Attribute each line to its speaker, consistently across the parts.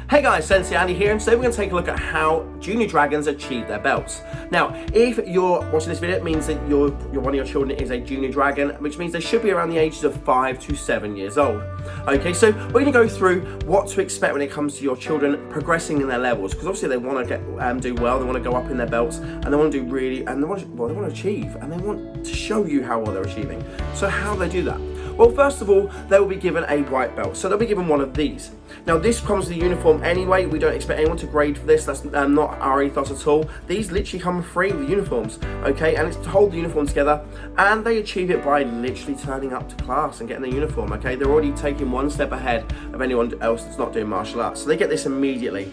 Speaker 1: Hey guys, Sensei Andy here, and today we're going to take a look at how junior dragons achieve their belts. Now, if you're watching this video, it means that one of your children is a junior dragon, which means they should be around the ages of 5 to 7 years old. Okay, so we're going to go through what to expect when it comes to your children progressing in their levels, because obviously they want to do well, they want to go up in their belts, and they want to do really, and they want to achieve, and they want to show you how well they're achieving. So how do they do that? Well, first of all, they will be given a white belt. So they'll be given one of these. Now, this comes with the uniform anyway. We don't expect anyone to grade for this. That's not our ethos at all. These literally come free with uniforms, okay? And it's to hold the uniform together. And they achieve it by literally turning up to class and getting the uniform, okay? They're already taking one step ahead of anyone else that's not doing martial arts. So they get this immediately.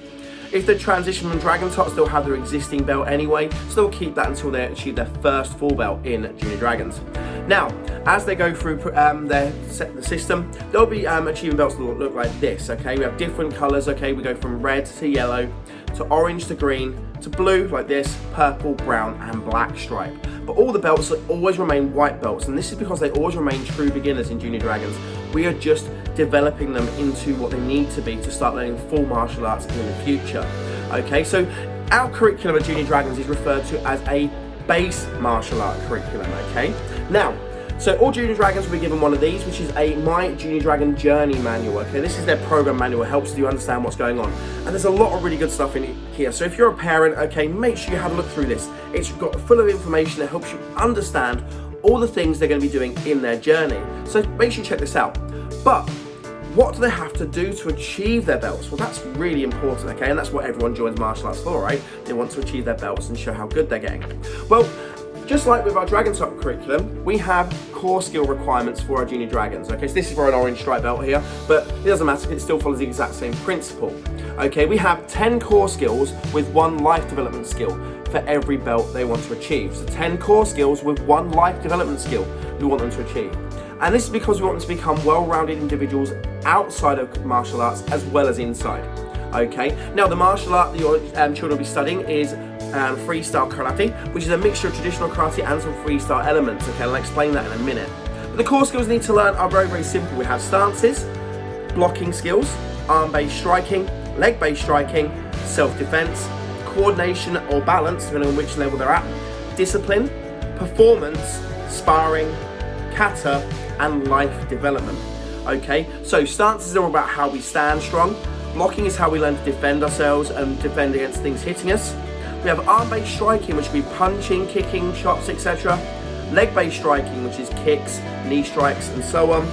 Speaker 1: If they transition from Dragon Tots, they'll have their existing belt anyway, so they'll keep that until they achieve their first full belt in Junior Dragons. Now, as they go through the system, they'll be achieving belts that look like this, okay? We have different colours, okay? We go from red to yellow, to orange to green, to blue like this, purple, brown and black stripe. But all the belts always remain white belts, and this is because they always remain true beginners in Junior Dragons. We are just developing them into what they need to be to start learning full martial arts in the future. Okay, so our curriculum at Junior Dragons is referred to as a base martial art curriculum, okay? Now, so all Junior Dragons will be given one of these, which is a My Junior Dragon Journey manual, okay? This is their program manual, it helps you understand what's going on. And there's a lot of really good stuff in here. So if you're a parent, okay, make sure you have a look through this. It's got full of information that helps you understand all the things they're going to be doing in their journey. So make sure you check this out. But what do they have to do to achieve their belts? Well, that's really important, okay? And that's what everyone joins martial arts for, right? They want to achieve their belts and show how good they're getting. Well, just like with our Dragon Top curriculum, we have core skill requirements for our Junior Dragons, okay? So this is for an orange stripe belt here, but it doesn't matter, it still follows the exact same principle. Okay, we have 10 core skills with 1 life development skill for every belt they want to achieve. So 10 core skills with 1 life development skill we want them to achieve. And this is because we want them to become well-rounded individuals outside of martial arts as well as inside. Okay, now the martial art that your children will be studying is freestyle karate, which is a mixture of traditional karate and some freestyle elements. Okay, I'll explain that in a minute. But the core skills they need to learn are very, very simple. We have stances, blocking skills, arm-based striking, leg-based striking, self-defense, coordination or balance, depending on which level they're at, discipline, performance, sparring, kata, and life development. Okay, so stances are about how we stand strong. Blocking is how we learn to defend ourselves and defend against things hitting us. We have arm-based striking, which will be punching, kicking, chops, etc. Leg-based striking, which is kicks, knee strikes, and so on.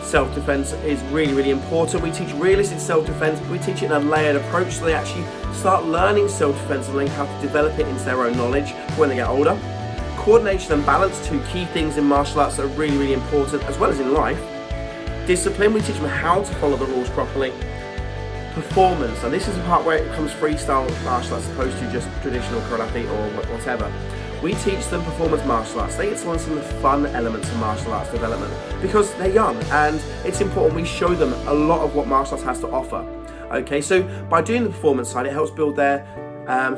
Speaker 1: Self-defense is really, really important. We teach realistic self-defense, but we teach it in a layered approach, so they actually start learning self-defense and learning how to develop it into their own knowledge when they get older. Coordination and balance, 2 key things in martial arts that are really, really important, as well as in life. Discipline, we teach them how to follow the rules properly. Performance, and this is the part where it becomes freestyle martial arts as opposed to just traditional karate or whatever. We teach them performance martial arts. They get to learn some of the fun elements of martial arts development because they're young, and it's important we show them a lot of what martial arts has to offer. Okay, so by doing the performance side, it helps build their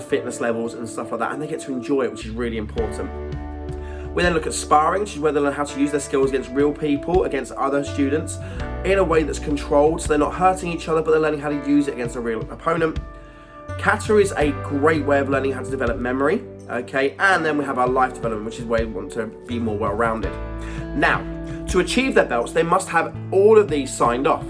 Speaker 1: fitness levels and stuff like that, and they get to enjoy it, which is really important. We then look at sparring, which is where they learn how to use their skills against real people, against other students, in a way that's controlled, so they're not hurting each other, but they're learning how to use it against a real opponent. Kata is a great way of learning how to develop memory, okay? And then we have our life development, which is where we want to be more well-rounded. Now, to achieve their belts, they must have all of these signed off.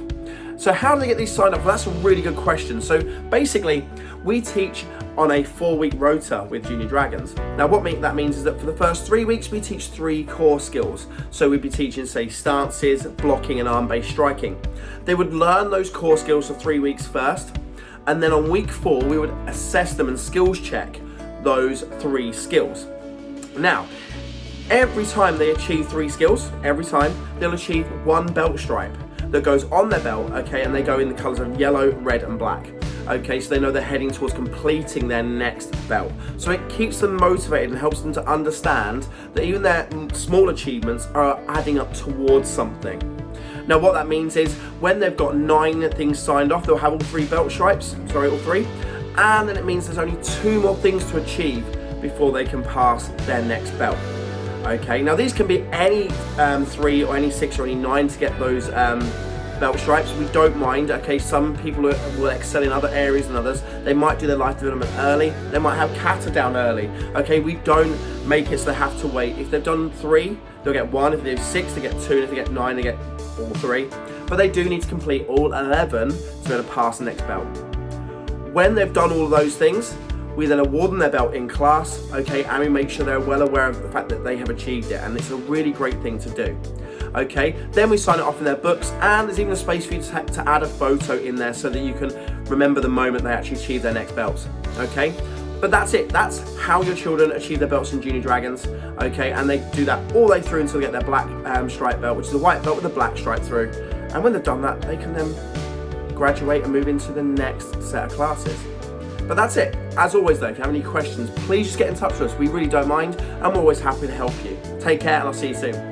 Speaker 1: So how do they get these signed off? Well, that's a really good question. So basically, we teach on a 4-week rota with Junior Dragons. Now what that means is that for the first 3 weeks, we teach 3 core skills. So we'd be teaching, say, stances, blocking and arm-based striking. They would learn those core skills for 3 weeks first, and then on week 4, we would assess them and skills check those 3 skills. Now, every time they achieve 3 skills, every time, they'll achieve 1 belt stripe that goes on their belt, okay, and they go in the colours of yellow, red and black. Okay, so they know they're heading towards completing their next belt. So it keeps them motivated and helps them to understand that even their small achievements are adding up towards something. Now what that means is when they've got 9 things signed off, they'll have all 3 belt stripes, all 3, and then it means there's only 2 more things to achieve before they can pass their next belt. Okay, now these can be any 3 or any 6 or any 9 to get those belt stripes, we don't mind. Okay, some people will excel in other areas than others. They might do their life development early. They might have kata down early. Okay, we don't make it so they have to wait. If they've done 3, they'll get 1. If they do 6, they get 2. And if they get 9, they get all 3. But they do need to complete all 11 to be able to pass the next belt. When they've done all of those things, we then award them their belt in class, okay, and we make sure they're well aware of the fact that they have achieved it, and it's a really great thing to do. Okay, then we sign it off in their books, and there's even a space for you to add a photo in there so that you can remember the moment they actually achieve their next belts. Okay, but that's it. That's how your children achieve their belts in Junior Dragons. Okay, and they do that all the way through until they get their black stripe belt, which is a white belt with a black stripe through. And when they've done that, they can then graduate and move into the next set of classes. But that's it. As always though, if you have any questions, please just get in touch with us. We really don't mind, and we're always happy to help you. Take care, and I'll see you soon.